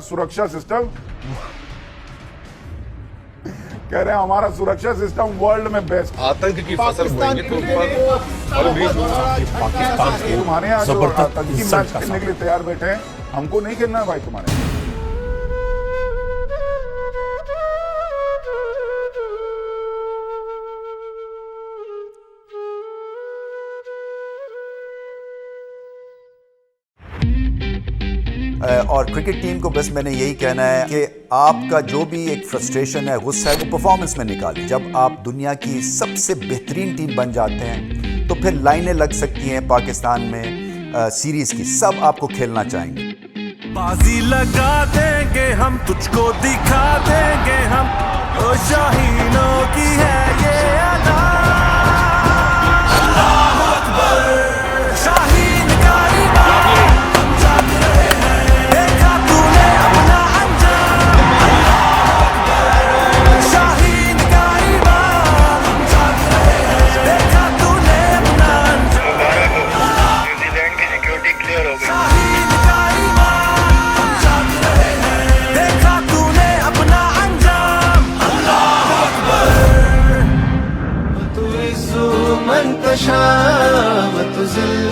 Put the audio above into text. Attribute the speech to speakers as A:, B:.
A: सुरक्षा सिस्टम कह रहे हैं हमारा सुरक्षा सिस्टम वर्ल्ड में बेस्ट।
B: आतंक की फसल बोएंगे तो
A: तुम्हारे यहाँ जो आतंकी मैच खेलने के लिए तैयार बैठे हैं, हमको नहीं खेलना है भाई तुम्हारे।
C: और क्रिकेट टीम को बस मैंने यही कहना है कि आपका जो भी एक फ्रस्ट्रेशन है, गुस्सा है, वो परफॉर्मेंस में निकालें। जब आप दुनिया की सबसे बेहतरीन टीम बन जाते हैं तो फिर लाइनें लग सकती हैं पाकिस्तान में सीरीज की, सब आपको खेलना चाहेंगे।
D: बाजी लगा देंगे हम, तुझको दिखा देंगे हम, ओ शाहीनों की है ये अदा। अल्लाहू अकबर, शाहीन का ईमान, हम जाग रहे हैं, देखा तूने अपना अंजाम। अल्लाहू अकबर, शाहीन का ईमान, हम जाग रहे हैं, देखा तूने अपना अंजाम।
E: न्यूजीलैंड की सिक्योरिटी क्लियर हो गई।
D: शाहीन का ईमान, हम जाग रहे हैं, देखा तूने अपना अंजाम। अल्लाहू अकबर।
F: तुइज़्ज़ु मन तशा व तुज़िल्लु